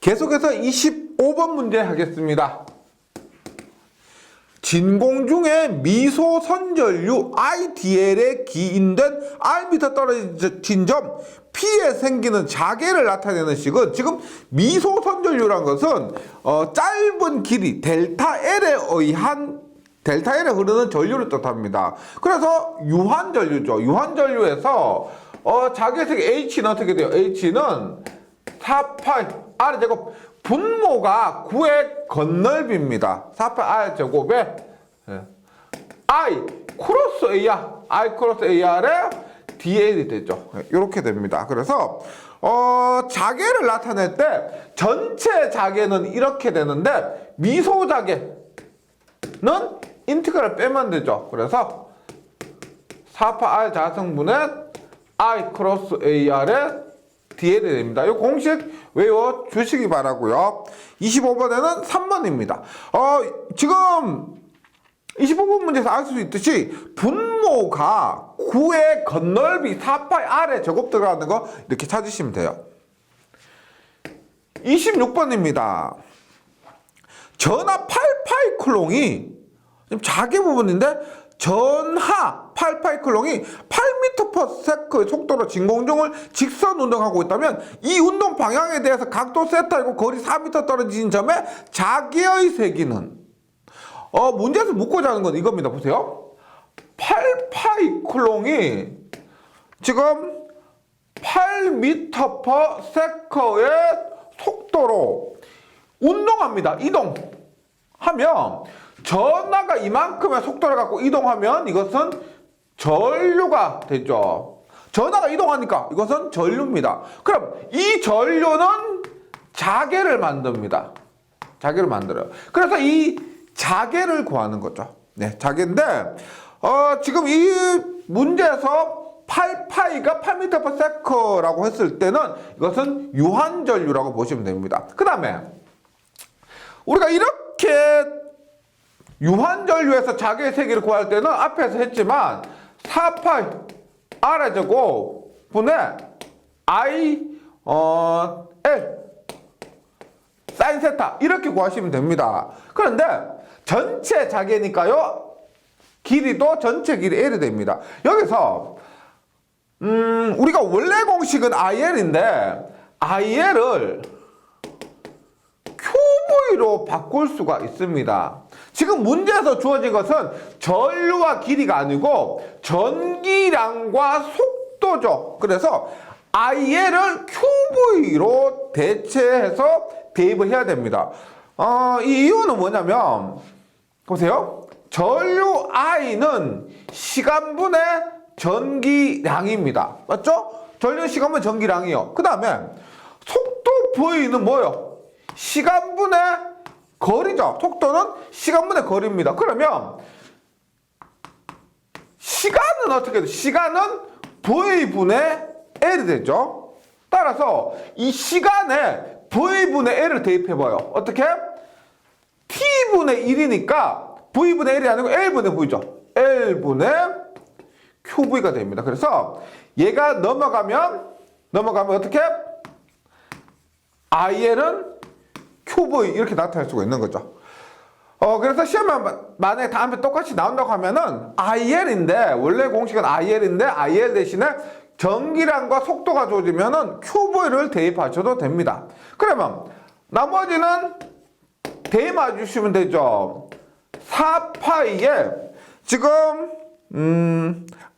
계속해서 25번 문제 하겠습니다. 진공 중에 미소 선전류 IDL에 기인된 Rm 떨어진 점 P에 생기는 자개를 나타내는 식은, 지금 미소 선전류란 것은 짧은 길이 델타 L에 흐르는 전류를 뜻합니다. 그래서 유한전류죠. 유한전류에서 자개색이 H는 어떻게 돼요? H는 4파이 R제곱, 분모가 9의 겉넓이입니다. 4파이 R제곱에 I 크로스 AR, I 크로스 AR에 DL이 되죠. 이렇게 됩니다. 그래서 자개를 나타낼 때 전체 자개는 이렇게 되는데 미소 자개는 인테그랄 빼면 되죠. 그래서 4파 R 자성분의 I 크로스 AR에 DL이 됩니다. 이 공식 외워 주시기 바라고요. 25번에는 3번입니다. 지금 25번 문제에서 알 수 있듯이 분모가 9의 겉넓이 4파이 R에 제곱 들어가는 거 이렇게 찾으시면 돼요. 26번입니다. 전하 8파이 클롱이, 지금 자개 부분인데 전하 8파이 클롱이 8m/s의 속도로 진공중을 직선 운동하고 있다면 이 운동 방향에 대해서 각도 세타이고 거리 4m 떨어진 점에 자개의 세기는, 문제에서 묻고자 하는 건 이겁니다. 보세요. 8파이 클롱이 지금 8m/s의 속도로 운동합니다. 이동하면 전하가 이만큼의 속도를 갖고 이동하면 이것은 전류가 되죠. 전하가 이동하니까 이것은 전류입니다. 그럼 이 전류는 자개를 만듭니다. 자개를 만들어요. 그래서 이 자개를 구하는 거죠. 네, 자개인데 지금 이 문제에서 8파이가 8m/s라고 했을 때는 이것은 유한전류라고 보시면 됩니다. 그 다음에 우리가 이렇게 유한전류에서 자개의 세기를 구할 때는 앞에서 했지만 4파이 R의 제곱 분의 I L 사인 세타 이렇게 구하시면 됩니다. 그런데 전체 자개니까요, 길이도 전체 길이 L이 됩니다. 여기서 우리가 원래 공식은 IL인데 IL을 QV로 바꿀 수가 있습니다. 지금 문제에서 주어진 것은 전류와 길이가 아니고 전기량과 속도죠. 그래서 IL을 QV로 대체해서 대입을 해야 됩니다. 이 이유는 뭐냐면 보세요. 전류 I는 시간분의 전기량입니다. 맞죠? 전류 시간분의 전기량이요. 그 다음에 속도 V는 뭐예요? 시간분의 거리죠. 속도는 시간분의 거리입니다. 그러면 시간은 어떻게 돼요? 시간은 V분의 L이 되죠. 따라서 이 시간에 V분의 L을 대입해봐요. 어떻게? T분의 1이니까 V분의 L이 아니고 L분의 V죠. L분의 QV가 됩니다. 그래서 얘가 넘어가면 어떻게? IL은 QV 이렇게 나타낼 수가 있는 거죠. 그래서 시험에 만약에 다음에 똑같이 나온다고 하면은 IL인데, 원래 공식은 IL인데 IL 대신에 전기량과 속도가 주어지면은 QV를 대입하셔도 됩니다. 그러면 나머지는 대입해 주시면 되죠. 4파이에 지금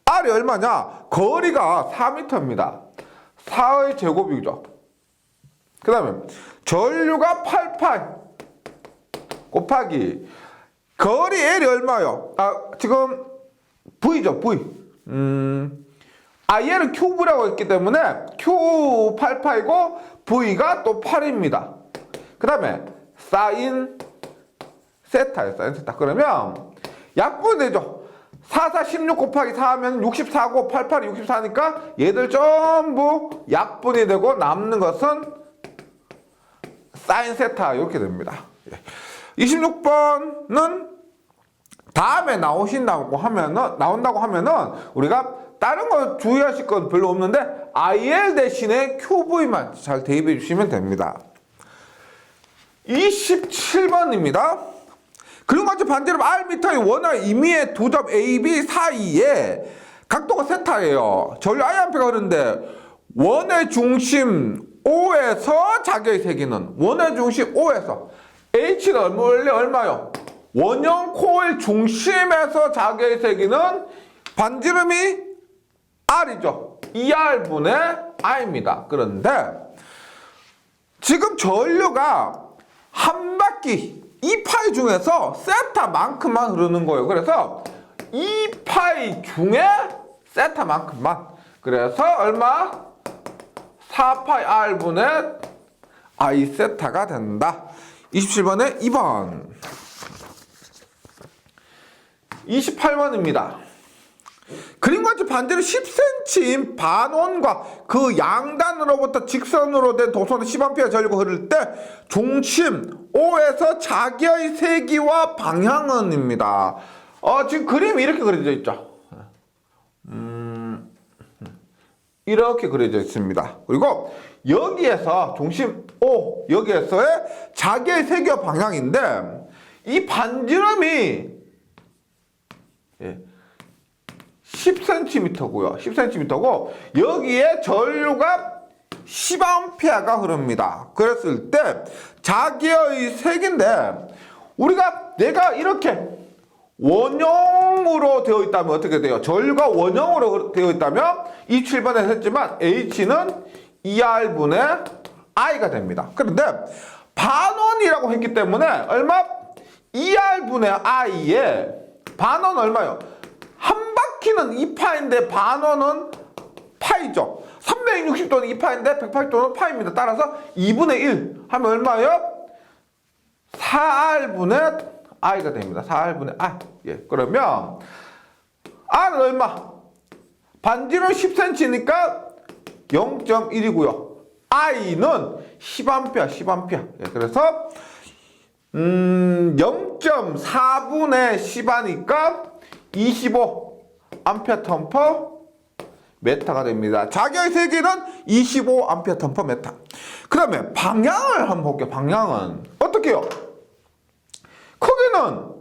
R이 얼마냐? 거리가 4m입니다. 4의 제곱이죠. 그 다음에 전류가 8파이 곱하기 거리 L이 얼마요? 지금 V죠. V. IL은 QV라고 했기 때문에 Q 8파이고 V가 또 8입니다. 그 다음에 사인 세타예요. 사인 세타. 그러면 약분이 되죠. 4, 4, 16 곱하기 4 하면 64고 8, 8이 64니까 얘들 전부 약분이 되고 남는 것은 사인 세타 이렇게 됩니다. 26번은 다음에 나온다고 하면은 우리가 다른 거 주의하실 건 별로 없는데 IL 대신에 QV만 잘 대입해 주시면 됩니다. 27번입니다. 그리고 같이 반지름 R미터의 원의 임의의 두 점 A, B 사이에 각도가 세타예요. 전류 Iampe가 흐르는데 원의 중심 O에서 자기의 세기는 원의 중심 O에서 H는 원래 얼마요? 원형 코일 중심에서 자기의 세기는 반지름이 R이죠. 2R분의 I입니다. 그런데 지금 전류가 한 바퀴 2파이 중에서 세타만큼만 흐르는 거예요. 그래서 2파이 중에 세타만큼만. 그래서 얼마? 4파이 R분의 I 세타가 된다. 27번에 2번. 28번입니다. 그림과 같이 반지름 10cm인 반원과 그 양단으로부터 직선으로 된 도선의 10A 전류가 흐를 때 중심 O에서 자기의 세기와 방향은입니다. 지금 그림이 이렇게 그려져 있죠. 이렇게 그려져 있습니다. 그리고 여기에서 중심 O, 여기에서의 자기의 세기와 방향인데 이 반지름이 10cm고요. 10cm고 여기에 전류가 10A가 흐릅니다. 그랬을 때 자기의 색인데 내가 이렇게 원형으로 되어 있다면 어떻게 돼요? 전류가 원형으로 되어 있다면 27번에 했지만 H는 2R분의 I가 됩니다. 그런데 반원이라고 했기 때문에 얼마? 2R분의 I에 반원 얼마요? 한 바퀴는 2파인데 반원은 파이죠. 360도는 2파인데 180도는 파입니다. 따라서 2분의 1 하면 얼마예요? 4R분의 I가 됩니다. 4R분의 I. 그러면 R은 얼마? 반지름 10cm니까 0.1이고요. I는 10A. 그래서 0.4분의 10A니까 25A/m 메타가 됩니다. 자기의 세기는 25A/m. 그러면 방향을 한번 볼게요. 방향은 어떻게 해요? 크기는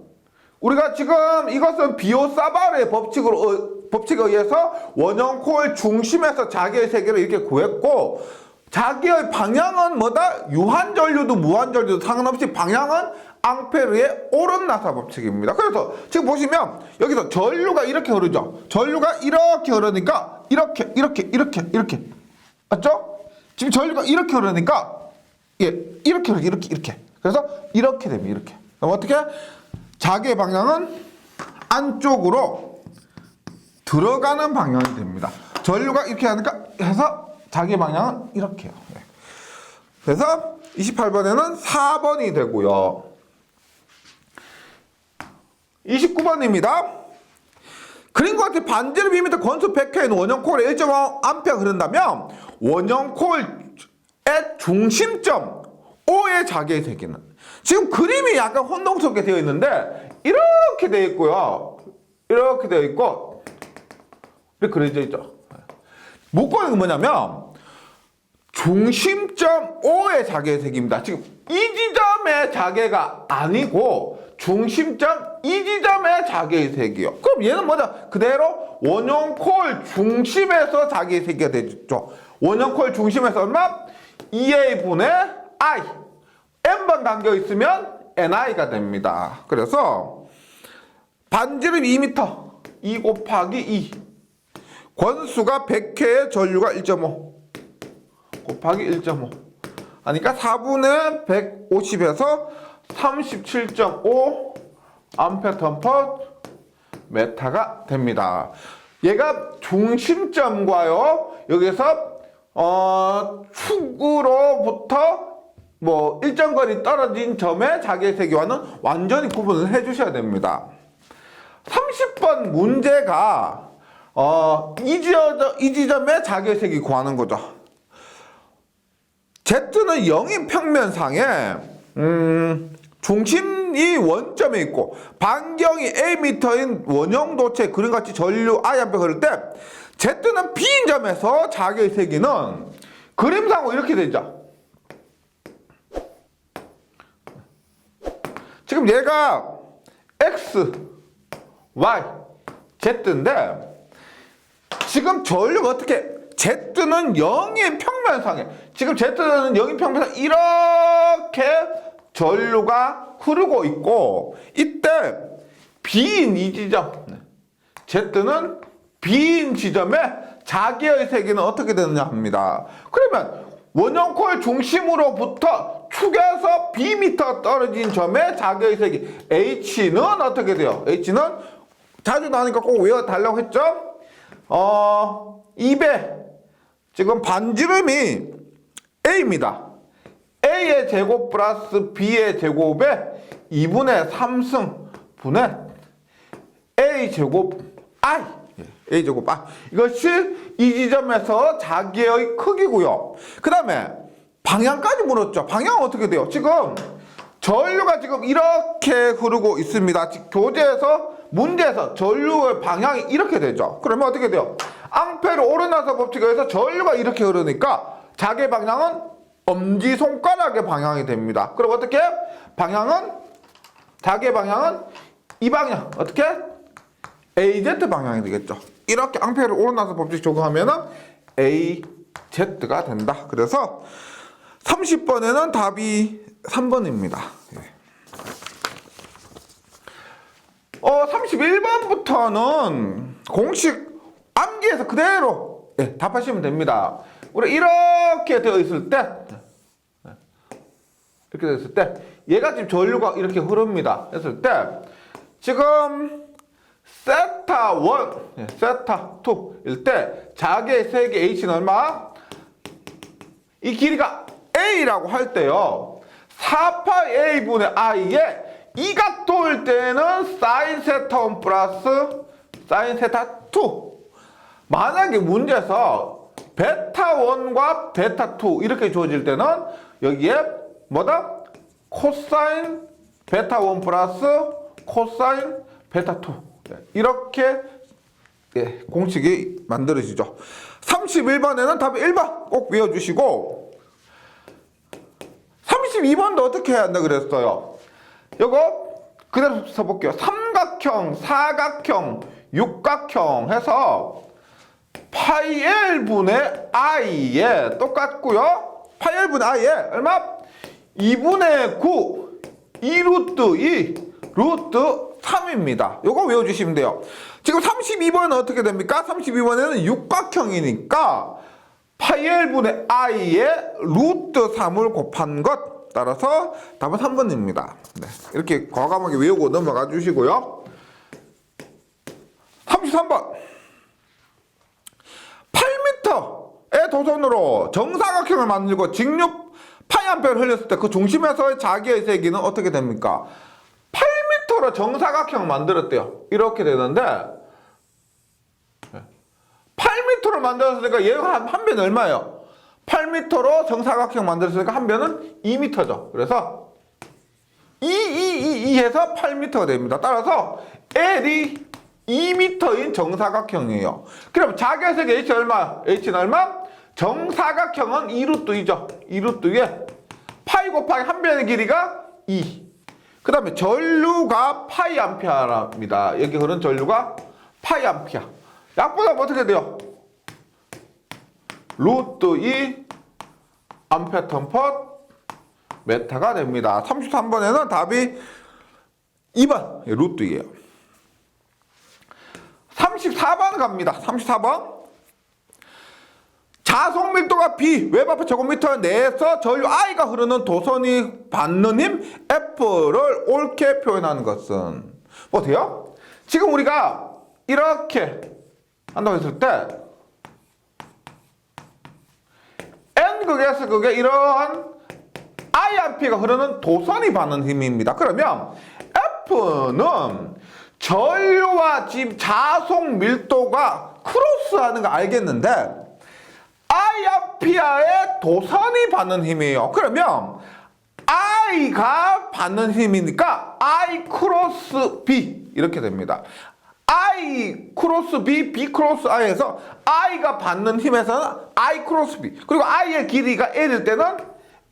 우리가 지금 이것은 비오사바르의 법칙에 의해서 원형 코일 중심에서 자기의 세기를 이렇게 구했고 자기의 방향은 뭐다? 유한전류도 무한전류도 상관없이 방향은 앙페르의 오른나사 법칙입니다. 그래서 지금 보시면 여기서 전류가 이렇게 흐르죠. 전류가 이렇게 흐르니까 이렇게 맞죠? 지금 전류가 이렇게 흐르니까 이렇게. 그래서 이렇게 됩니다. 이렇게. 그럼 어떻게? 자기의 방향은 안쪽으로 들어가는 방향이 됩니다. 전류가 이렇게 하니까 해서 자기의 방향은 이렇게요. 그래서 28번에는 4번이 되고요. 29번입니다. 그림과 같이 반지름 2m 권수 100회인 원형 코일에 1.5A 흐른다면 원형 코일의 중심점 O의 자기의 세기는 지금 그림이 약간 혼동스럽게 되어 있는데 이렇게 되어 있고요. 이렇게 되어 있고 이렇게 그려져 있죠. 묶고 있는 건 뭐냐면 중심점 O의 자기의 세기입니다. 지금 이 지점의 자기가 아니고 중심점 이 지점의 자기의 세기요. 그럼 얘는 뭐죠? 그대로 원형 코일 중심에서 자기의 세기가 되죠. 원형 코일 중심에서 얼마? 2A분의 I. N번 담겨 있으면 NI가 됩니다. 그래서 반지름 2m 2 곱하기 2 권수가 100회에 전류가 1.5 곱하기 1.5 하니까 4분의 150에서 37.5 A/m 됩니다. 얘가 중심점과요 여기서 축으로부터 일정 거리 떨어진 점의 자기의 세기와는 완전히 구분을 해주셔야 됩니다. 30번 문제가 이 지점의 자기의 세기 구하는 거죠. Z는 0인 평면상에 중심이 원점에 있고 반경이 Am인 원형도체 그림같이 전류 Iampe 흐를 때 Z는 B인 점에서 자기의 세기는 그림상으로 이렇게 되죠. 지금 얘가 X, Y, Z인데 지금 전류가 어떻게 Z는 0인 평면상에 지금 Z는 0인 평면상 이렇게 전류가 흐르고 있고 이때 B인 이 지점 Z는 B인 지점에 자기의 세기는 어떻게 되느냐 합니다. 그러면 원형 코일 중심으로부터 축에서 Bm 떨어진 점에 자기의 세기 H는 어떻게 돼요? H는 자주 나오니까 꼭 외워달라고 했죠? 2배 지금 반지름이 A입니다. A의 제곱 플러스 B의 제곱에 2분의 3승분의 A 제곱 I A 제곱 I 이것이 이 지점에서 자기의 크기고요. 그 다음에 방향까지 물었죠. 방향은 어떻게 돼요? 지금 전류가 지금 이렇게 흐르고 있습니다. 교재에서 문제에서 전류의 방향이 이렇게 되죠. 그러면 어떻게 돼요? 앙페르 오르나서 법칙에 의해서 전류가 이렇게 흐르니까 자기 방향은 엄지손가락의 방향이 됩니다. 그럼 어떻게? 자기의 방향은 이 방향. 어떻게? AZ 방향이 되겠죠. 이렇게 앙페르 오르나서 법칙 적용하면은 AZ가 된다. 그래서 30번에는 답이 3번입니다. 31번부터는 공식 암기해서 그대로 답하시면 됩니다. 우리 이렇게 되어 있을 때 이렇게 되어 있을 때 얘가 지금 전류가 이렇게 흐릅니다. 했을 때 지금 세타 1, 세타 2일 때 자기의 세기 H는 얼마? 이 길이가 A라고 할 때요. 4파이 A분의 I에 이 각도일 때는 사인 세타 1 플러스 사인 세타 2. 만약에 문제에서 베타 1과 베타 2 이렇게 주어질 때는 여기에 뭐다? 코사인 베타 1 플러스 코사인 베타 2. 이렇게 공식이 만들어지죠. 31번에는 답이 1번 꼭 외워주시고 32번도 어떻게 해야 한다 그랬어요? 요거 그대로 써볼게요. 삼각형, 사각형, 육각형 해서 파이 L분의 I에 똑같고요. 파이 L분의 I에 얼마? 2분의 9 2루트 2 루트 3입니다. 요거 외워주시면 돼요. 지금 32번은 어떻게 됩니까? 32번에는 육각형이니까 파이 L분의 I에 루트 3을 곱한 것 따라서 답은 3번입니다. 네, 이렇게 과감하게 외우고 넘어가 주시고요. 33번 8m의 도선으로 정사각형을 만들고 직류 파이암페어를 흘렸을 때 그 중심에서의 자기의 세기는 어떻게 됩니까? 8m로 정사각형을 만들었대요. 이렇게 되는데 8m로 만들었으니까 얘가 한 배는 얼마예요? 8m로 정사각형 만들었으니까 한 배는 2m죠. 그래서 2 해서 8m가 됩니다. 따라서 L이 2m인 정사각형이에요. 그럼 자기의 세기 H 얼마? H는 얼마? 정사각형은 2루트 2죠. 2루트 2에 파이 곱하기 한 배의 길이가 2. 그 다음에 전류가 파이 암페어랍니다. 여기 흐른 전류가 파이 암페어. 약보다 어떻게 돼요? 루트 2 암페어 턴퍼 메타가 됩니다. 33번에는 답이 2번 루트 2예요. 34번 갑니다. 34번 자속 밀도가 B 웹아파 제곱미터 내에서 전류 I가 흐르는 도선이 받는 힘 F를 옳게 표현하는 것은 뭐 돼요? 지금 우리가 이렇게 한다고 했을 때 N극에서 극에 이러한 I암페어가 흐르는 도선이 받는 힘입니다. 그러면 F는 전류와 지금 자속 밀도가 크로스하는 거 알겠는데 I암페어의 도선이 받는 힘이에요. 그러면 I가 받는 힘이니까 I 크로스 B 이렇게 됩니다. I 크로스 B, B 크로스 I에서 I가 받는 힘에서는 I 크로스 B 그리고 I의 길이가 L일 때는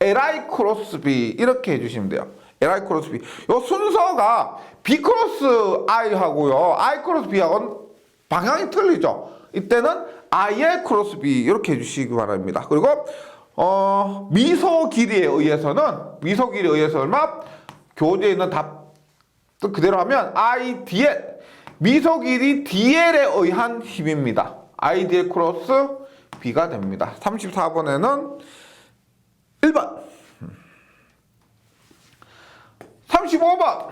LI 크로스 B 이렇게 해주시면 돼요. li 크로스 b. 요 순서가 b 크로스 i 하고요. i 크로스 b하고는 방향이 틀리죠. 이때는 i의 크로스 b 이렇게 해주시기 바랍니다. 그리고 미소 길이에 의해서는 얼마? 교재에 있는 답 그대로 하면 i dl 미소 길이 dl에 의한 힘입니다. i dl 크로스 b가 됩니다. 34번에는 1번 35번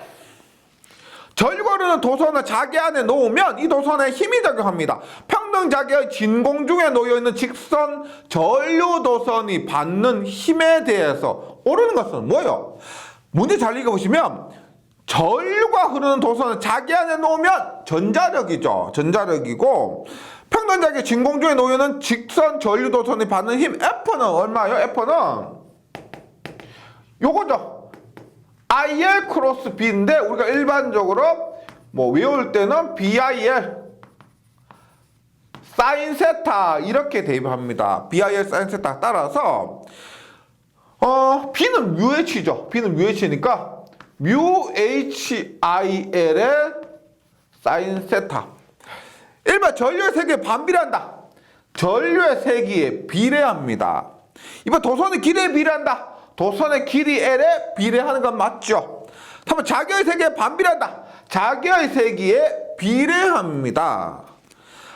절거르는 도선을 자기 안에 놓으면 이 도선에 힘이 작용합니다. 평등 자기의 진공 중에 놓여있는 직선 전류 도선이 받는 힘에 대해서 오르는 것은 뭐예요? 문제 잘 읽어보시면 전류가 흐르는 도선을 자기 안에 놓으면 전자력이죠. 전자력이고 평등 자기의 진공 중에 놓여있는 직선 전류 도선이 받는 힘 F는 얼마예요? F는 요거죠. IL 크로스 B인데 우리가 일반적으로 뭐 외울 때는 BIL 사인 세타 이렇게 대입합니다. BIL 사인 세타 따라서 B는 뮤H죠. B는 뮤H니까 뮤HIL의 사인 세타. 일반 전류의 세기에 반비례한다. 전류의 세기에 비례합니다. 이번 도선의 길이에 비례한다. 도선의 길이 L에 비례하는 건 맞죠? 다음은 자기의 세기에 반비례한다. 자기의 세기에 비례합니다.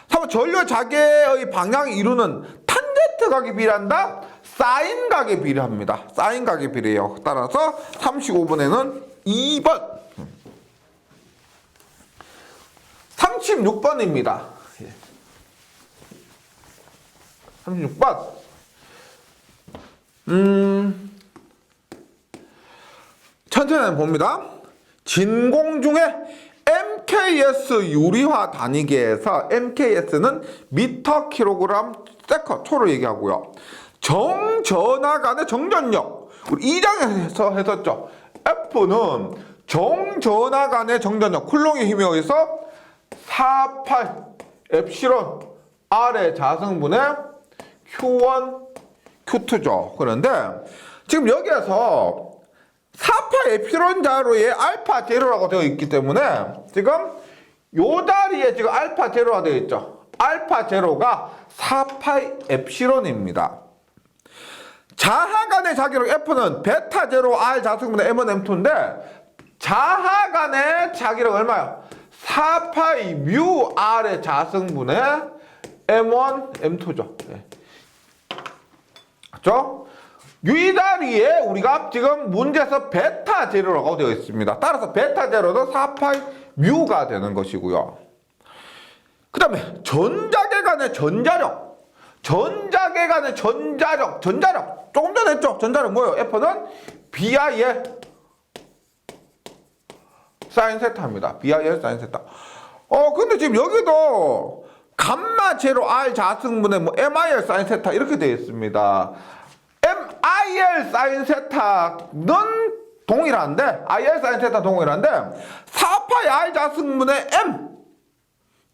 다음은 전류와 자기의 방향을 이루는 탄젠트 각에 비례한다. 사인 각에 비례합니다. 사인 각에 비례해요. 따라서 35번에는 2번 36번입니다. 36번 천천히 봅니다. 진공 중에 MKS 유리화 단위계에서 MKS는 미터 킬로그램 세컨 초를 얘기하고요. 정전하 간의 정전력 우리 2장에서 했었죠. F는 정전하 간의 정전력 쿨롱의 힘에 의해서 48 엡실론 R의 자성분의 Q1, Q2죠. 그런데 지금 여기에서 4파 에피론 자루에 알파 제로라고 되어 있기 때문에 지금 요 자리에 지금 알파 제로가 되어 있죠. 알파 제로가 4파 엡실론입니다. 자하 간의 자기력 F는 베타 제로 R 자성분의 M1, M2인데 자하 간의 자기력 얼마요? 4파이 뮤 R의 자성분의 M1, M2죠. 네. 그렇죠? 이 자리에 우리가 지금 문제에서 베타 제로라고 되어 있습니다. 따라서 베타 제로도 4파이 뮤가 되는 것이고요. 그 다음에 전자계 간의 전자력. 전자계 간의 전자력. 조금 전에 했죠? 전자력 뭐예요? F는 BIL 사인 세타입니다. BIL 사인 세타. 근데 지금 여기도 감마 제로 R 자성분의 뭐 MIL 사인 세타 이렇게 되어 있습니다. MIL 사인 세타는 동일한데, IL 사인 세타 동일한데, 4파이 R 자성분의 M.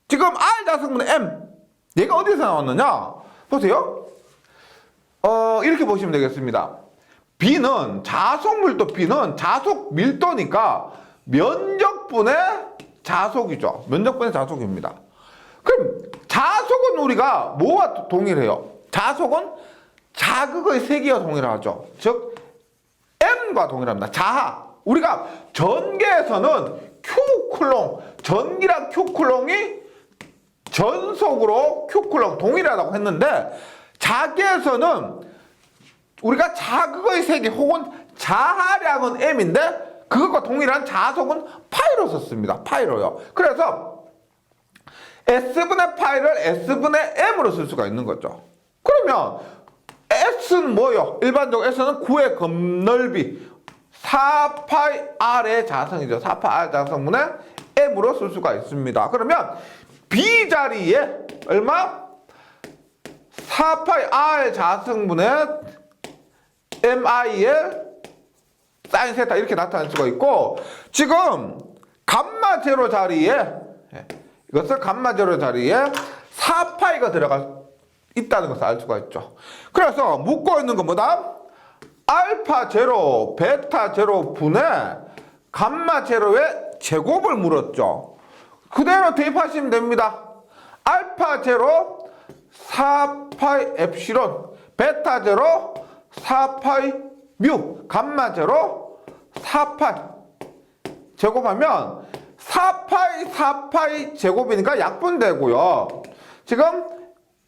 지금 R 자성분의 M. 얘가 어디서 나왔느냐? 보세요. 이렇게 보시면 되겠습니다. B는 자속밀도 B는 자속 밀도니까 면적분의 자속이죠. 면적분의 자속입니다. 그럼 자속은 우리가 뭐와 동일해요? 자속은 자극의 세기와 동일하죠. 즉 M과 동일합니다. 자하. 우리가 전기에서는 Q 쿨롱, 전기랑 Q 쿨롱이 전속으로 Q 쿨롱 동일하다고 했는데 자기에서는 우리가 자극의 세기 혹은 자하량은 M인데 그것과 동일한 자속은 파이로 썼습니다. 파이로요. 그래서 S분의 파이를 S분의 M으로 쓸 수가 있는 거죠. 그러면 S는 뭐요? 일반적으로 S는 9의 겁넓이 4파이 R의 자성이죠. 4파이 R 자성분의 M으로 쓸 수가 있습니다. 그러면 B 자리에 얼마? 4파이 R 자성분의 MI의 사인 세타 이렇게 나타낼 수가 있고 지금 감마 제로 자리에 이것을 감마 제로 자리에 4파이가 들어가 있다는 것을 알 수가 있죠. 그래서 묻고 있는 건 뭐다? 알파 제로, 베타 제로 분의 감마 제로의 제곱을 물었죠. 그대로 대입하시면 됩니다. 알파 제로 4파이 엡실론, 베타 제로 4파이 뮤, 감마 제로 4파이 제곱하면 4파이 제곱이니까 약분되고요. 지금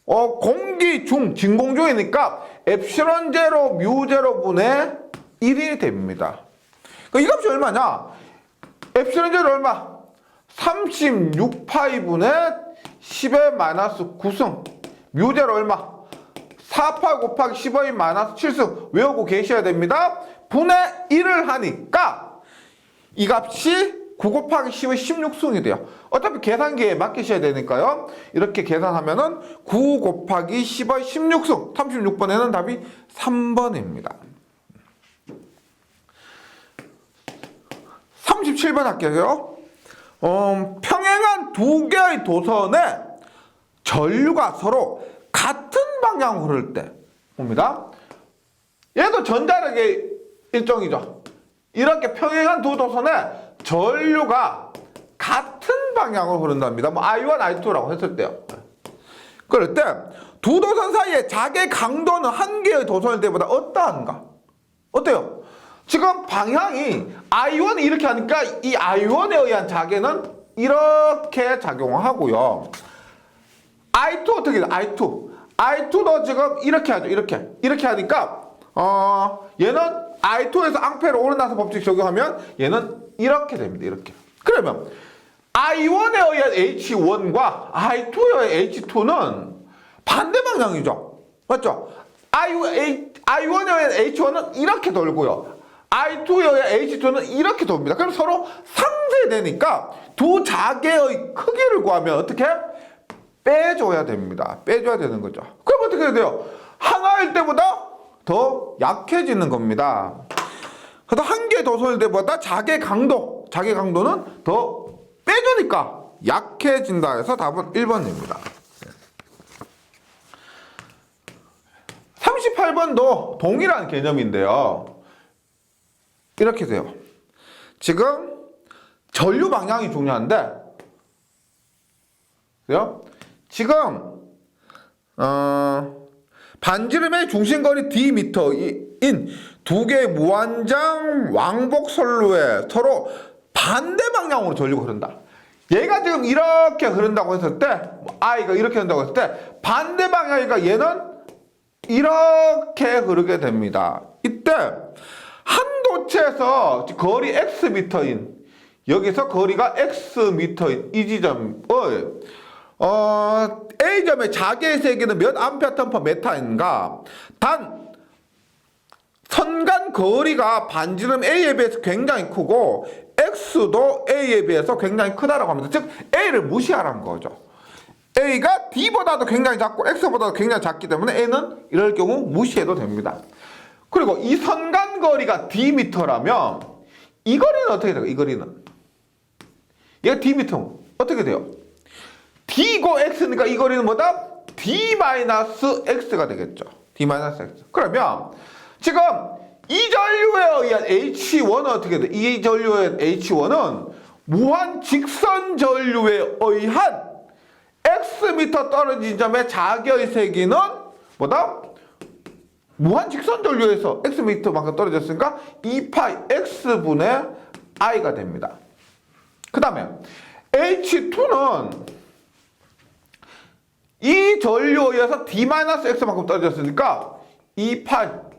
공기 중, 진공 중이니까 엡실론 제로, 뮤 제로 분의 1이 됩니다. 이 값이 얼마냐? 엡실론 제로 얼마? 36파이 분의 10의 마이너스 9승. 뮤 제로 얼마? 4파이 곱하기 10의 마이너스 7승. 외우고 계셔야 됩니다. 분의 1을 하니까 이 값이 9 곱하기 10의 16승이 돼요. 어차피 계산기에 맡기셔야 되니까요. 이렇게 계산하면은 9 곱하기 10의 16승. 36번에는 답이 3번입니다. 37번 할게요. 평행한 두 개의 도선에 전류가 서로 같은 방향으로 흐를 때 봅니다. 얘도 전자력의 일종이죠. 이렇게 평행한 두 도선에 전류가 같은 방향으로 흐른답니다. 뭐 I1, I2라고 했을 때요. 그럴 때 두 도선 사이의 자개 강도는 한 개의 도선일 때보다 어떠한가? 어때요? 지금 방향이 I1이 이렇게 하니까 이 I1에 의한 자개는 이렇게 작용을 하고요. I2 어떻게 돼요? I2도 지금 이렇게 하죠. 이렇게 하니까 얘는 I2에서 앙페르 오르나서 법칙 적용하면 얘는 이렇게 됩니다. 이렇게. 그러면 I1에 의한 H1과 I2에 의한 H2는 반대 방향이죠. 맞죠? I1에 의한 H1은 이렇게 돌고요. I2에 의한 H2는 이렇게 돕니다. 그럼 서로 상쇄되니까 두 자개의 크기를 구하면 어떻게? 빼줘야 됩니다. 빼줘야 되는 거죠. 그럼 어떻게 해야 돼요? 하나일 때보다 더 약해지는 겁니다. 그래서 한 개 도선일 때보다 자개 강도는 더 빼주니까 약해진다 해서 답은 1번입니다. 38번도 동일한 개념인데요. 이렇게 돼요. 지금 전류 방향이 중요한데, 지금 반지름의 중심거리 Dm인 두 개의 무한장 왕복 선로에 서로 반대 방향으로 전류가 흐른다. 얘가 지금 이렇게 흐른다고 했을 때, I가 이렇게 흐른다고 했을 때 반대 방향이니까 얘는 이렇게 흐르게 됩니다. 이때 한 도체에서 거리 x미터인, 여기서 거리가 x미터인 이 지점을 A점의 자개의 세기는 몇 암페어 턴 메타인가? 단 선간 거리가 반지름 A에 비해서 굉장히 크고 X도 A에 비해서 굉장히 크다라고 합니다. 즉 A를 무시하라는 거죠. A가 D보다도 굉장히 작고 X보다도 굉장히 작기 때문에 A는 이럴 경우 무시해도 됩니다. 그리고 이 선간 거리가 D미터라면 이 거리는 어떻게 돼요? 이 거리는 얘가 D미터 어떻게 돼요? D고 X니까 이 거리는 뭐다? D-X가 되겠죠. D-X. 그러면 지금 이 전류에 의한 H1은 어떻게 돼? 이 전류에 의한 H1은 무한 직선 전류에 의한 X미터 떨어진 점의 자개의 세기는 뭐다? 무한 직선 전류에서 X미터만큼 떨어졌으니까 2파이 X분의 I가 됩니다. 그 다음에 H2는 이 전류에 의해서 D-X만큼 떨어졌으니까 2파이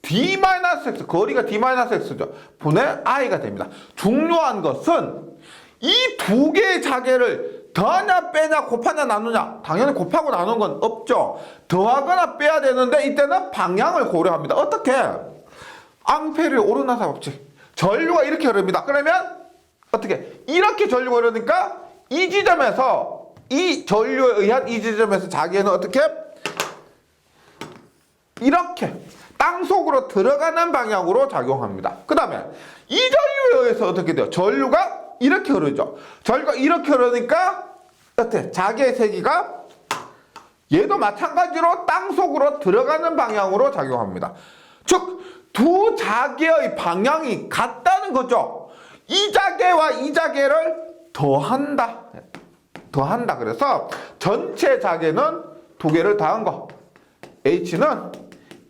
D-X, 거리가 D-X죠. 분의 I가 됩니다. 중요한 것은 이 두 개의 자개를 더하냐 빼냐 곱하냐 나누냐, 당연히 곱하고 나누는 건 없죠. 더하거나 빼야 되는데 이때는 방향을 고려합니다. 어떻게? 앙페르 오르나사 법칙. 전류가 이렇게 흐릅니다. 그러면 어떻게? 이렇게 전류가 흐르니까 이 지점에서 이 전류에 의한 이 지점에서 자개는 어떻게? 이렇게 땅속으로 들어가는 방향으로 작용합니다. 그 다음에 이 전류에 의해서 어떻게 돼요? 전류가 이렇게 흐르죠. 전류가 이렇게 흐르니까 어때? 자개의 세기가 얘도 마찬가지로 땅속으로 들어가는 방향으로 작용합니다. 즉, 두 자개의 방향이 같다는 거죠. 이 자개와 이 자개를 더한다. 그래서 전체 자개는 두 개를 더한 거. H는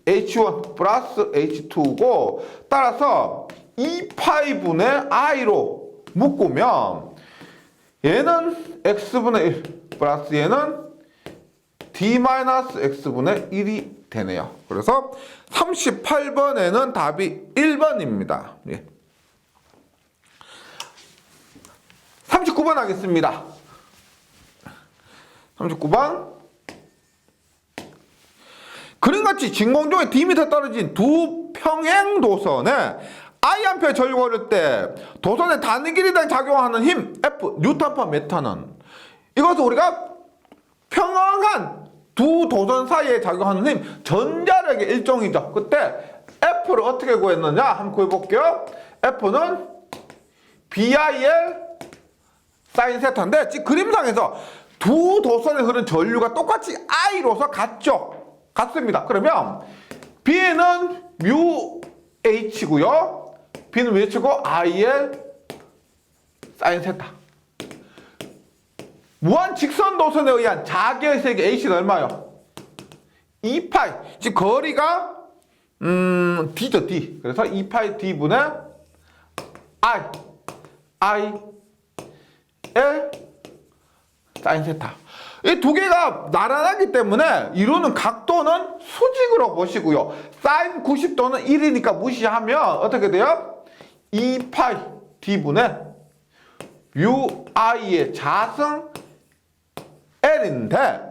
H1 플러스 H2고, 따라서 2파이분의 I로 묶으면 얘는 X분의 1 플러스 얘는 D-X분의 1이 되네요. 그래서 38번에는 답이 1번입니다. 예. 39번 하겠습니다. 39번. 그림같이 진공중에 Dm 떨어진 두 평행 도선에 I 암페어 전류가 흐를 때 도선의 단위 길이당 작용하는 힘 F 뉴턴/메타는, 이것을 우리가 평행한 두 도선 사이에 작용하는 힘 전자력의 일종이죠. 그때 F를 어떻게 구했느냐 한번 구해볼게요. F는 BIL 사인 세타인데, 지금 그림상에서 두 도선에 흐른 전류가 똑같이 I로서 같습니다. 그러면 B는 뮤 H고요. B는 뮤 H고 IL 사인 세타. 무한 직선 도선에 의한 자개의 세기 H는 얼마요? 2파이. 지금 거리가 D죠, D. 그래서 2파이 D분의 I L 사인 세타. 이 두 개가 나란하기 때문에 이루는 각도는 수직으로 보시고요. 사인 90도는 1이니까 무시하면 어떻게 돼요? 2파이 D분의 UI의 자승 L인데,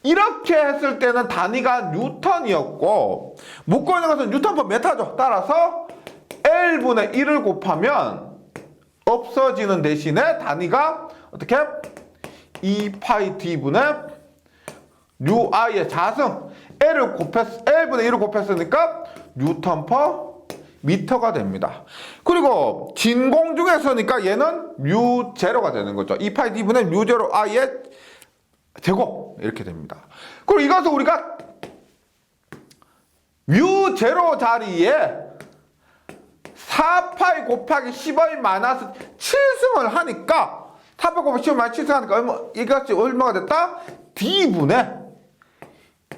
이렇게 했을 때는 단위가 뉴턴이었고 묶고 있는 것은 뉴턴/메타죠. 따라서 L분의 1을 곱하면 없어지는 대신에 단위가 어떻게? 2파이 D분의 UI의 자승 L분의 1을 곱했으니까 뉴턴/미터가 됩니다. 그리고 진공중에서니까 얘는 뮤0가 되는 거죠. 2파이 D분의 뮤0 I의 제곱 이렇게 됩니다. 그리고 이것을 우리가 뮤0 자리에 4파이 곱하기 10의 마이너스 7승을 하니까 4파이 곱하기 10의 마이너스 7승 하니까 이것이 얼마가 됐다? D분의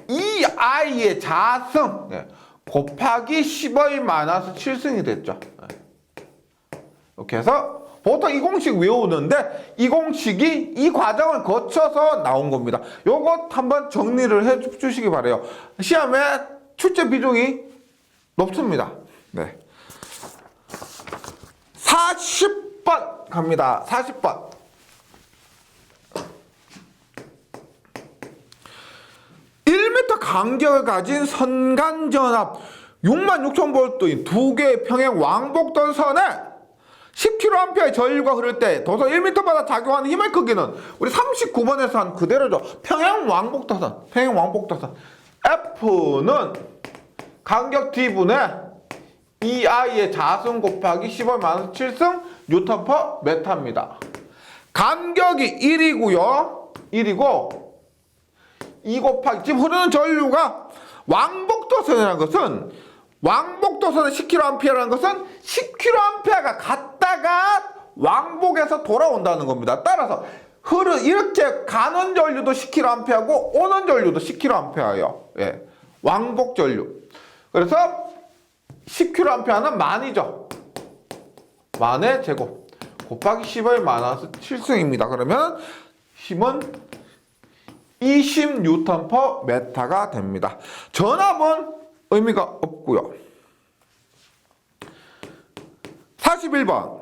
2I의 자승 곱하기 10의 마이너스 7승이 됐죠. 이렇게 해서 보통 이 공식 외우는데 이 공식이 이 과정을 거쳐서 나온 겁니다. 요것 한번 정리를 해 주시기 바래요. 시험에 출제 비중이 높습니다. 네. 40번 갑니다. 40번. 간격을 가진 선간전압 66,000V인 두 개의 평행 왕복던 선에 10kA의 전류가 흐를 때 도선 1m마다 작용하는 힘의 크기는 우리 39번에서 한 그대로죠. 평행 왕복도선. F는 간격 D분의 2I의 자승 곱하기 10의 마이너스 7승 뉴턴/메타입니다. 간격이 1이고 2 곱하기 지금 흐르는 전류가 왕복도선이라는 것은 왕복도선의 10kA라는 것은 10kA가 갔다가 왕복에서 돌아온다는 겁니다. 따라서 이렇게 가는 전류도 10kA고 오는 전류도 10kA예요. 예. 왕복 전류. 그래서 10kA는 만이죠. 만의 제곱 곱하기 10의 마이너스 7승입니다. 그러면 힘은 20Nm/M가 됩니다. 전압은 의미가 없고요. 41번.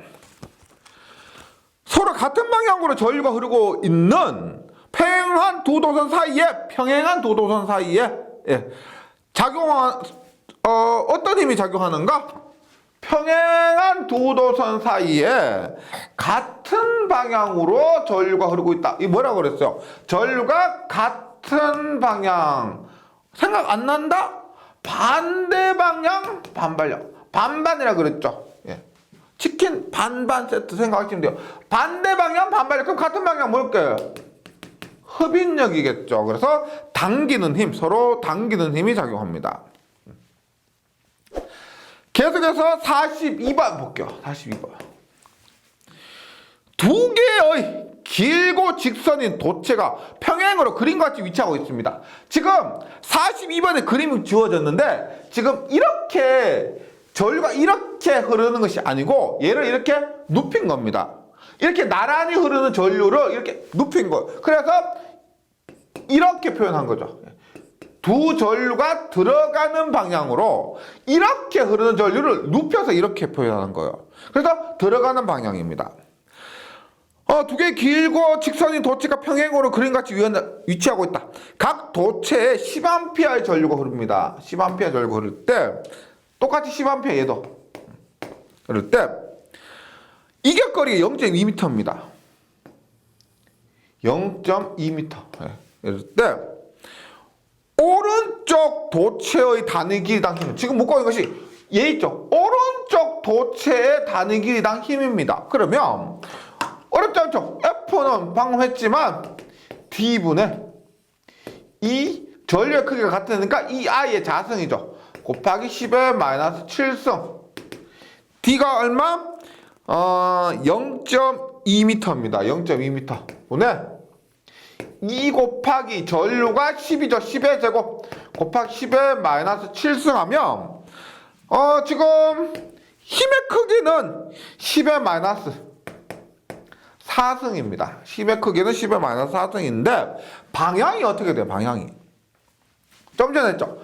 서로 같은 방향으로 전류가 흐르고 있는 평행한 두 도선 사이에 작용한 어떤 힘이 작용하는가? 평행한 두 도선 사이에 같은 방향으로 전류가 흐르고 있다. 이 뭐라고 그랬어요? 전류가 같은 방향. 생각 안 난다? 반대 방향, 반발력. 반반이라 그랬죠. 예. 치킨 반반 세트 생각하시면 돼요. 반대 방향, 반발력. 그럼 같은 방향 뭘까요? 흡인력이겠죠. 그래서 당기는 힘, 서로 당기는 힘이 작용합니다. 계속해서 42번 볼게요. 42번. 두 개의 길고 직선인 도체가 평행으로 그림과 같이 위치하고 있습니다. 지금 42번에 그림이 지워졌는데 지금 이렇게 전류가 이렇게 흐르는 것이 아니고 얘를 이렇게 눕힌 겁니다. 이렇게 나란히 흐르는 전류를 이렇게 눕힌 거예요. 그래서 이렇게 표현한 거죠. 두 전류가 들어가는 방향으로 이렇게 흐르는 전류를 눕혀서 이렇게 표현하는 거예요. 그래서 들어가는 방향입니다. 두 개의 길고 직선인 도체가 평행으로 그림같이 위치하고 있다. 각 도체에 10A의 전류가 흐릅니다. 10A 전류가 흐를 때 똑같이 10A 얘도 흐를 때 이격거리가 0.2m입니다. 0.2m. 이럴 때 오른쪽 도체의 단위 길이당 힘. 지금 묻고 있는 것이 얘 있죠. 오른쪽 도체의 단위 길이당 힘입니다. 그러면 어렵지 않죠? F는 방금 했지만 D분의 이 전류의 크기가 같으니까 이 I의 자승이죠. 곱하기 10의 마이너스 7승. D가 얼마? 0.2m입니다. 0.2m. 분의 2 곱하기 전류가 10이죠. 10의 제곱 곱하기 10의 마이너스 7승 하면 지금 힘의 크기는 10의 마이너스 4승입니다. 10의 크기는 10의 마이너스 4승인데 방향이 어떻게 돼요? 방향이 좀 전에 했죠.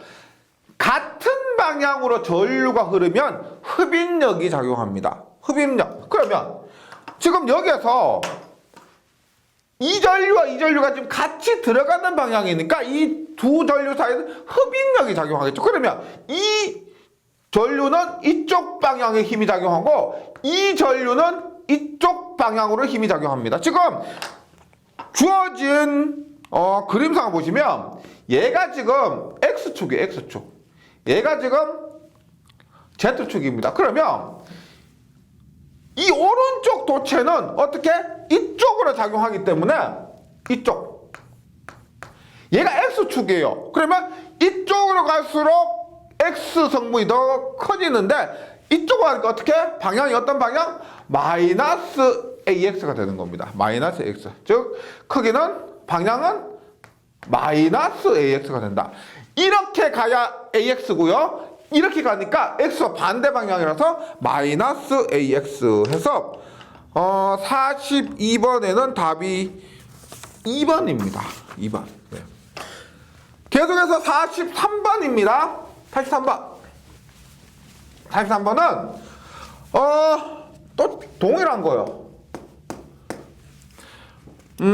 같은 방향으로 전류가 흐르면 흡인력이 작용합니다. 흡인력. 그러면 지금 여기에서 이 전류와 이 전류가 지금 같이 들어가는 방향이니까 이 두 전류 사이에는 흡인력이 작용하겠죠. 그러면 이 전류는 이쪽 방향에 힘이 작용하고 이 전류는 이쪽 방향으로 힘이 작용합니다. 지금 주어진 그림상을 보시면 얘가 지금 X축이에요. X축. 얘가 지금 Z축입니다. 그러면 이 오른쪽 도체는 어떻게? 이쪽으로 작용하기 때문에 이쪽. 얘가 X축이에요. 그러면 이쪽으로 갈수록 X 성분이 더 커지는데 이쪽으로 가니까 어떻게? 방향이 어떤 방향? 마이너스 AX가 되는 겁니다. 마이너스 X. 즉 크기는 방향은 마이너스 AX가 된다. 이렇게 가야 AX고요. 이렇게 가니까 X와 반대 방향이라서 마이너스 AX 해서 42번에는 답이 2번입니다. 2번. 네. 계속해서 43번입니다. 43번. 43번은 또 동일한 거예요.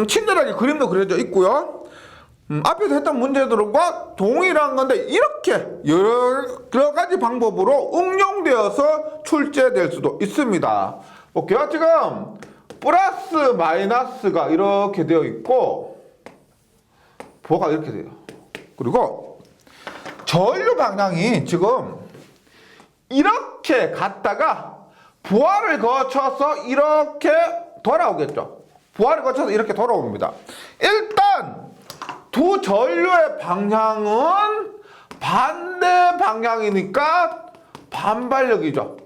친절하게 그림도 그려져 있고요. 앞에서 했던 문제들과 동일한 건데 이렇게 여러 가지 방법으로 응용되어서 출제될 수도 있습니다. 볼게요. 지금 플러스 마이너스가 이렇게 되어 있고 부호가 이렇게 돼요. 그리고 전류 방향이 지금 이렇게 갔다가 부하를 거쳐서 이렇게 돌아오겠죠. 부하를 거쳐서 이렇게 돌아옵니다. 일단 두 전류의 방향은 반대 방향이니까 반발력이죠.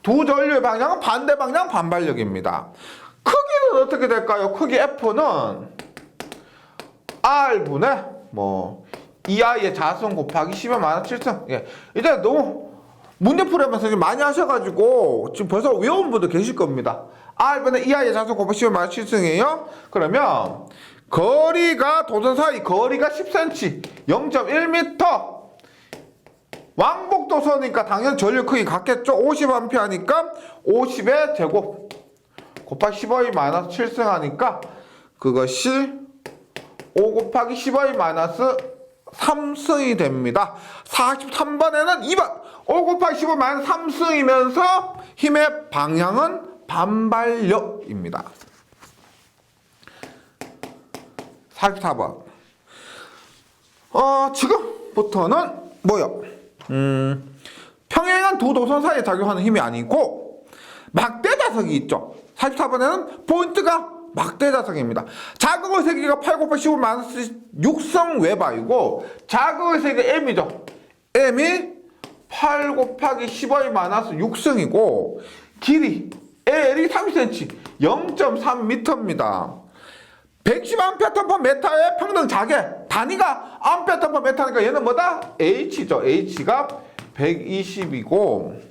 두 전류의 방향은 반대 방향 반발력입니다. 크기는 어떻게 될까요? 크기 F는 R분의 2I의 자승 곱하기 10의 마이너스 7승. 예. 이제 너무 문제 풀이하면서 많이 하셔가지고 지금 벌써 외운 분도 계실 겁니다. R분의 2I의 자승 곱하기 10의 마이너스 7승이에요. 그러면 거리가 도선 사이 거리가 10cm 0.1m 왕복도선이니까 당연히 전류 크기 같겠죠. 50A 하니까 50의 제곱 곱하기 15의 마이너스 7승 하니까 그것이 5 곱하기 15의 마이너스 3승이 됩니다. 43번에는 2번 5 곱하기 15 마이너스 3승이면서 힘의 방향은 반발력입니다. 44번. 지금부터는 뭐요? 평행한 두 도선 사이에 작용하는 힘이 아니고 막대 자석이 있죠. 44번에는 포인트가 막대자석입니다. 자극의 세기가 8 곱하기 15 마이너스 6성 웨바이고 자극의 세기가 m이죠. m이 8 곱하기 15의 마이너스 6성이고 길이 L이 30cm 0.3m입니다. 110A/m의 평등 자개 단위가 A/m니까 얘는 뭐다? H죠. H가 120이고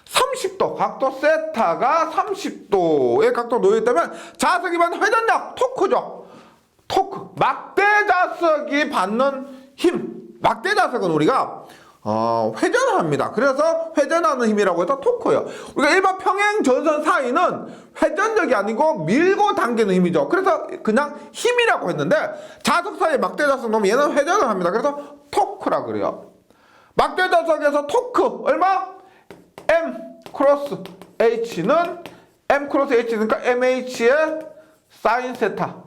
30도 각도 세타가 30도의 각도 놓여있다면 자석이 받는 회전력 토크죠. 토크 막대자석이 받는 힘 막대자석은 우리가 회전을 합니다. 그래서 회전하는 힘이라고 해서 토크예요. 우리가 일반 평행 전선 사이는 회전력이 아니고 밀고 당기는 힘이죠. 그래서 그냥 힘이라고 했는데 자석 사이에 막대자석 넣으면 얘는 회전을 합니다. 그래서 토크라 그래요. 막대자석에서 토크 얼마? M 크로스 H는 M 크로스 H니까 MH의 사인 세타는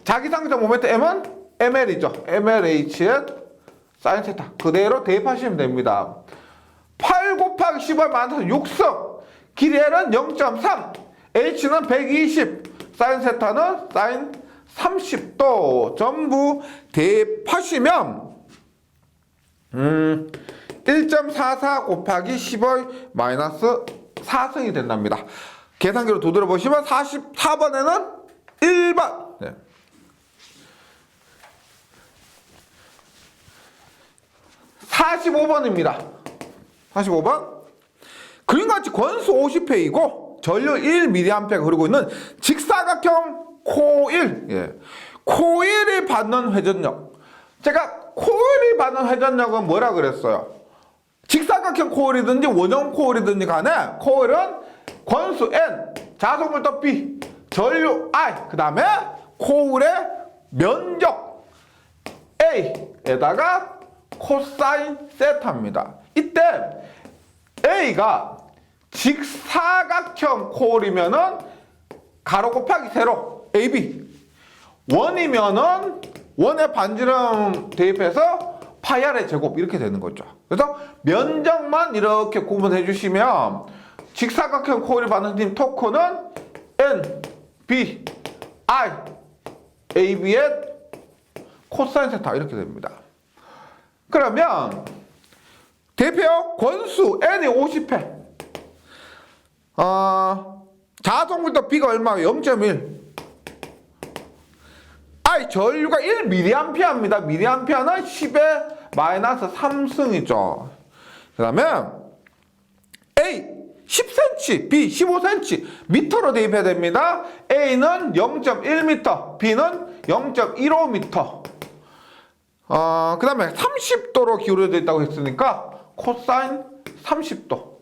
자기상적 모멘트 M은 ML이죠. MLH의 사인 세타 그대로 대입하시면 됩니다. 8 곱하기 15의 마이너스 6성 길이 L은 0.3 H는 120 사인 세타는 사인 30도 전부 대입하시면 1.44 곱하기 10의 마이너스 4성이 된답니다. 계산기로 두드려 보시면 44번에는 1번 네. 45번입니다. 45번 그림같이 권수 50회이고 전류 1mA가 흐르고 있는 직사각형 코일 코일이 받는 회전력 제가 코일이 받는 회전력은 뭐라 그랬어요? 직사각형 코일이든지 원형 코일이든지 간에 코일은 권수 N 자석물도 B 전류 I 그 다음에 코일의 면적 A에다가 코사인 세타입니다. 이때 A가 직사각형 코일이면은 가로 곱하기 세로 AB 원이면은 원의 반지름 대입해서 파이R의 제곱 이렇게 되는 거죠. 그래서 면적만 이렇게 구분해 주시면 직사각형 코일이 받는 힘 토크는 N, B, I, AB의 코사인 세타 이렇게 됩니다. 그러면 대표요 권수 N이 50회 자석물도 B가 얼마예요? 0.1 I 전류가 1mA입니다. mA는 10의 마이너스 3승이죠. 그 다음에 A 10cm, B 15cm 미터로 대입해야 됩니다. A는 0.1m, B는 0.15m. 그 다음에 30도로 기울어져 있다고 했으니까 코사인 30도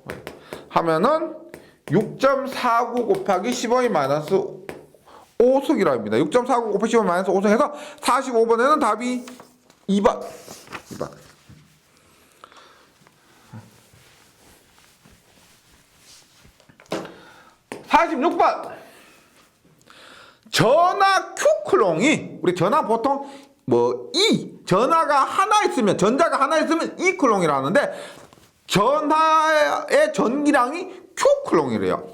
하면은 6.49 곱하기 10의 마이너스 5승이라고 합니다. 6.49 곱하기 10의 마이너스 5승 해서 45번에는 답이 2번. 46번 전화 Q클롱이 우리 전화 보통 전화가 하나 있으면 전자가 하나 있으면 E클롱이라 하는데 전하의 전기량이 Q클롱이래요.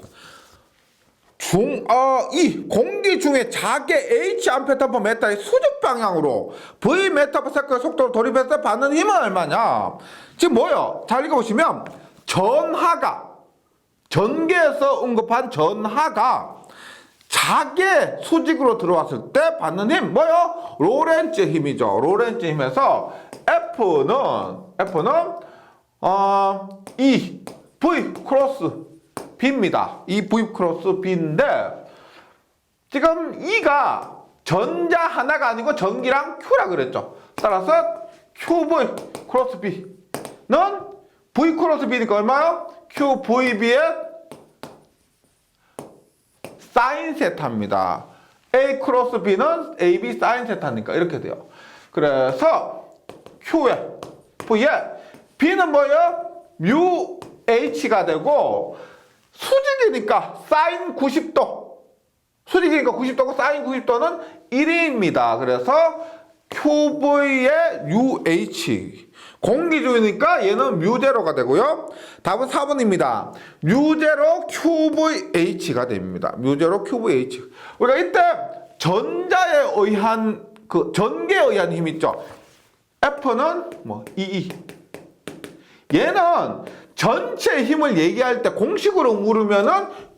이 공기 중에 작게 H/m의 수직 방향으로 V/m의 속도로 돌입해서 받는 힘은 얼마냐? 지금 뭐요? 잘 읽어보시면 전기에서 언급한 전하가 작게 수직으로 들어왔을 때 받는 힘 뭐요? 로렌츠 힘이죠. 로렌츠 힘에서 F는 E V 크로스 B입니다. 이 V 크로스 B인데 지금 E가 전자 하나가 아니고 전기랑 Q라 그랬죠. 따라서 QV 크로스 B는 V 크로스 B니까 얼마요? QVB의 사인 세타입니다. A 크로스 B는 AB 사인 세타니까 이렇게 돼요. 그래서 Q에 V에 B는 뭐예요? 뮤 H가 되고 수직이니까 사인 90도 수직이니까 90도고 사인 90도는 1입니다. 그래서 QV의 UH 공기주의니까 얘는 뮤제로가 되고요. 답은 4번입니다. 뮤제로 QVH가 됩니다. 뮤제로 QVH. 우리가 이때 전자에 의한 그 전개에 의한 힘 있죠. F는 뭐 EE. 얘는 전체 힘을 얘기할 때 공식으로 물으면은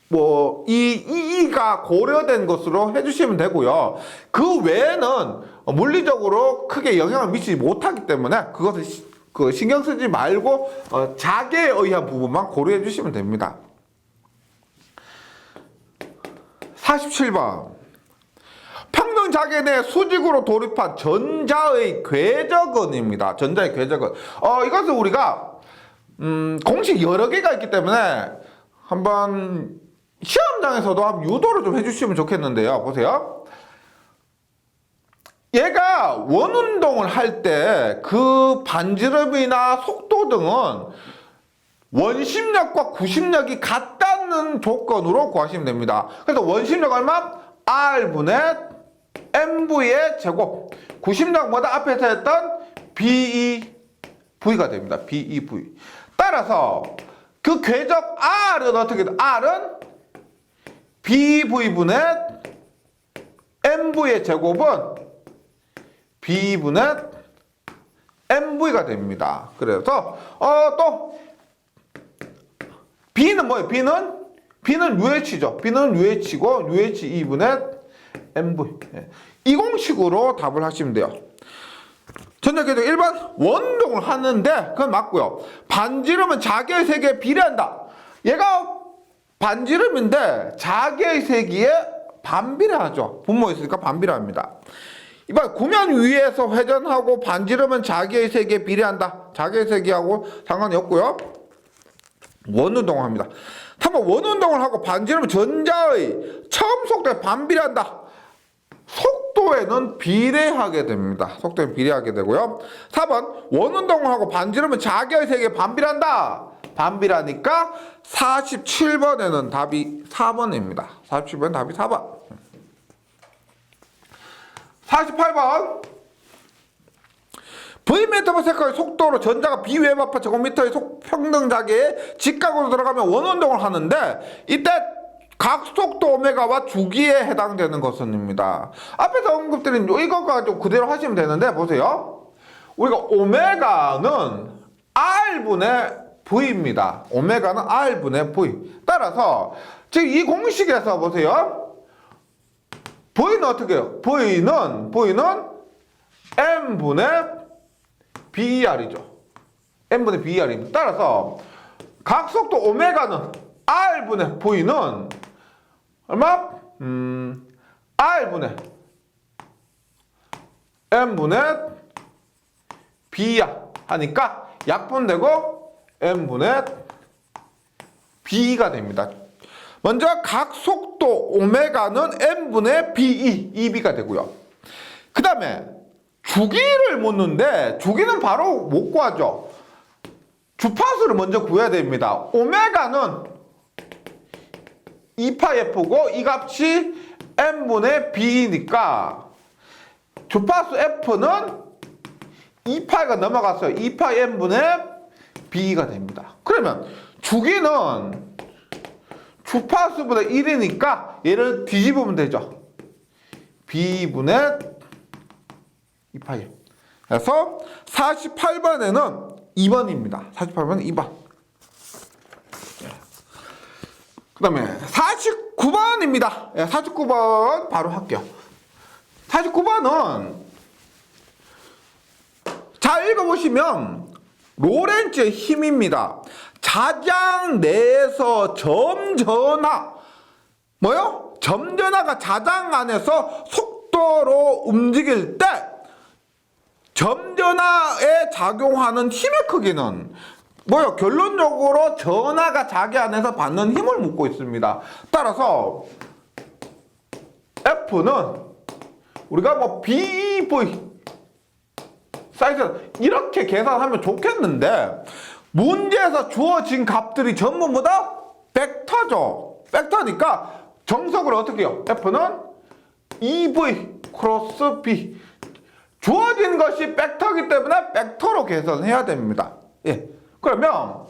뭐 이 EE가 고려된 것으로 해주시면 되고요. 그 외에는 물리적으로 크게 영향을 미치지 못하기 때문에 그것을 신경 쓰지 말고 자개에 의한 부분만 고려해 주시면 됩니다. 47번. 평등 자개 내 수직으로 도립한 전자의 궤적은입니다. 전자의 궤적은. 이것은 우리가 공식 여러 개가 있기 때문에 한번 시험장에서도 한번 유도를 좀 해주시면 좋겠는데요. 보세요. 얘가 원운동을 할 때 그 반지름이나 속도 등은 원심력과 구심력이 같다는 조건으로 구하시면 됩니다. 그래서 원심력 얼마? R분의 MV의 제곱. 구심력보다 앞에서 했던 BEV가 됩니다. BEV. 따라서 그 궤적 R은 어떻게 돼? R은 BV분의 MV의 제곱은 B분의 MV가 됩니다. 그래서 또 B는 뭐예요? B는 UH죠. B는 UH고 UH 2분의 MV. 이 공식으로 답을 하시면 돼요. 전자궤적 1번 원동을 하는데 그건 맞고요. 반지름은 자개의 세기에 비례한다. 얘가 반지름인데 자개의 세기에 반비례하죠. 분모에 있으니까 반비례합니다. 이번 구면 위에서 회전하고 반지름은 자개의 세기에 비례한다. 자개의 세기하고 상관이 없고요. 원운동을 합니다. 3번 원운동을 하고 반지름은 전자의 처음 속도에 반비례한다. 속도에는 비례하게 됩니다. 속도에 비례하게 되고요. 4번 원운동을 하고 반지름은 자개의 세기에 반비례한다. 반비례하니까 47번에는 답이 4번입니다. 47번은 답이 4번. 48번 Vm/s의 속도로 전자가 B웨버파 제곱미터의 평등 자개에 직각으로 들어가면 원운동을 하는데 이때 각속도 오메가와 주기에 해당되는 것은입니다. 앞에서 언급드린 이거 가지고 그대로 하시면 되는데 보세요. 우리가 오메가는 R분의 V입니다. 오메가는 R분의 V. 따라서 지금 이 공식에서 보세요. V는 어떻게 해요? V는 M분의 BER이죠. M분의 BER입니다. 따라서 각속도 오메가는 R분의 V는 얼마? R분의 M분의 B야 하니까 약분되고 M분의 B가 됩니다. 먼저 각속도 오메가는 M분의 BE, EB가 되고요. 그 다음에 주기를 묻는데 주기는 바로 못 구하죠. 주파수를 먼저 구해야 됩니다. 오메가는 2파이F고 이 값이 M분의 B니까 주파수 F는 2파이가 넘어갔어요. 2파이 M분의 B가 됩니다. 그러면 주기는 주파수분의 1이니까 얘를 뒤집으면 되죠. B분의 2파이. 그래서 48번에는 2번입니다. 48번은 2번. 그 다음에 49번입니다. 49번 바로 할게요. 49번은 잘 읽어보시면 로렌츠의 힘입니다. 자장 내에서 점전하. 뭐요? 점전하가 자장 안에서 속도로 움직일 때 점전하에 작용하는 힘의 크기는 뭐요? 결론적으로 전하가 자기 안에서 받는 힘을 묻고 있습니다. 따라서 F는 우리가 뭐 BV 사이즈 이렇게 계산하면 좋겠는데 문제에서 주어진 값들이 전부 뭐다? 벡터죠. 벡터니까 정석을 어떻게 해요? F는 EV 크로스 B. 주어진 것이 벡터이기 때문에 벡터로 계산해야 됩니다. 예. 그러면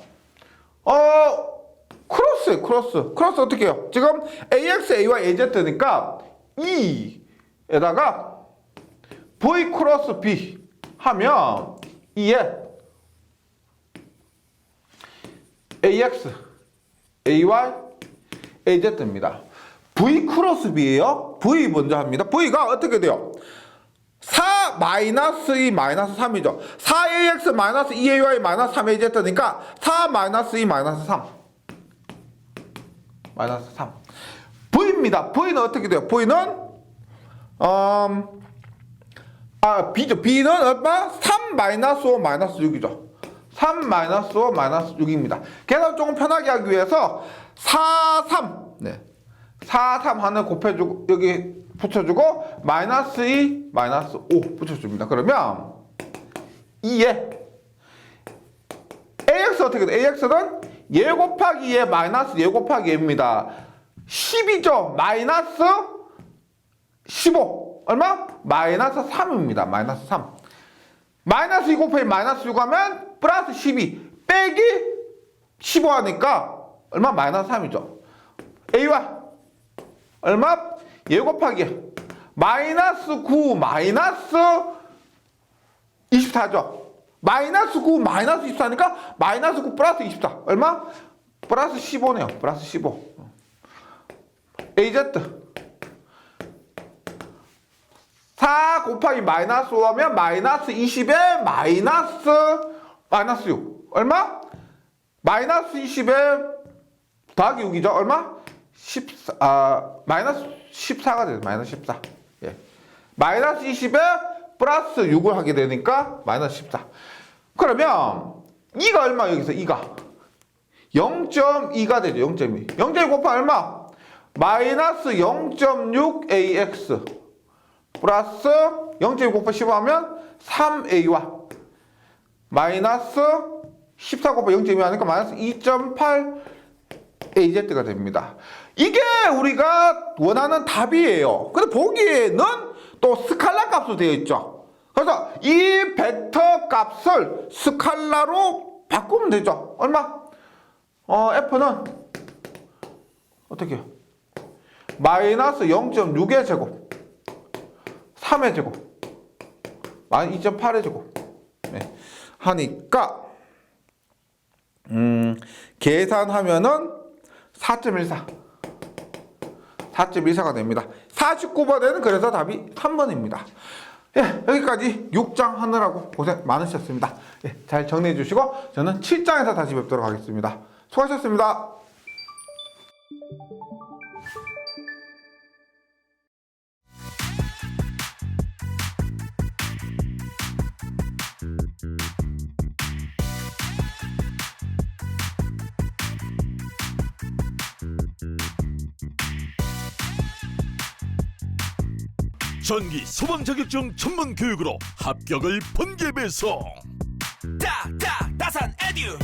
크로스 어떻게 해요? 지금 AX, AY, AZ니까 E에다가 V 크로스 B 하면 E에 AX, AY, AZ입니다. V 크로스 B예요. V 먼저 합니다. V가 어떻게 돼요? 4 마이너스 2 마이너스 3이죠. 4AX 마이너스 2AY 마이너스 3AZ니까 4 마이너스 2 마이너스 3 마이너스 3 V입니다. V는 어떻게 돼요? V는 B죠. B는 얼마? 3 마이너스 5 마이너스 6이죠. 3 마이너스 5 마이너스 6입니다. 계산 조금 편하게 하기 위해서 4, 3 4, 3 하나 곱해주고 여기 붙여주고 마이너스 2 마이너스 5 붙여줍니다. 그러면 2에 AX 어떻게 돼? AX는 예 곱하기 예 마이너스 예 곱하기 예입니다. 10이죠. 마이너스 15 얼마? 마이너스 3입니다. 마이너스 3 마이너스 2 곱하기 마이너스 6 하면 플러스 12 빼기 15 하니까 얼마? 마이너스 3이죠. A와 얼마? 예 곱하기 마이너스 9 마이너스 24죠. 마이너스 9 마이너스 24니까 마이너스 9 플러스 24 얼마? 플러스 15네요. 플러스 15 AZ 4 곱하기 마이너스 5 하면 마이너스 20에 마이너스 6 얼마? 마이너스 20에 더하기 6이죠. 얼마? 마이너스 14가 돼요. 마이너스 14. 예. 마이너스 20에 플러스 6을 하게 되니까 마이너스 14. 그러면 2가 얼마? 여기서 2가 0.2가 되죠. 0.2. 0.2 곱하기 얼마? 마이너스 0.6 AX 플러스 0.2 곱하기 15 하면 3A와 마이너스 14 곱하기 0.2 하니까 마이너스 2.8 AZ가 됩니다. 이게 우리가 원하는 답이에요. 근데 보기에는 또 스칼라 값으로 되어 있죠. 그래서 이 벡터 값을 스칼라로 바꾸면 되죠. 얼마? F는 어떻게 해요? 마이너스 0.6의 제곱 3의 제곱 마이너스 2.8의 제곱 하니까 계산하면은 4.14가 됩니다. 49번에는 그래서 답이 3번입니다. 예, 여기까지 6장 하느라고 고생 많으셨습니다. 예, 잘 정리해 주시고 저는 7장에서 다시 뵙도록 하겠습니다. 수고하셨습니다. 전기 소방 자격증 전문 교육으로 합격을 번개 배송. 따산 에듀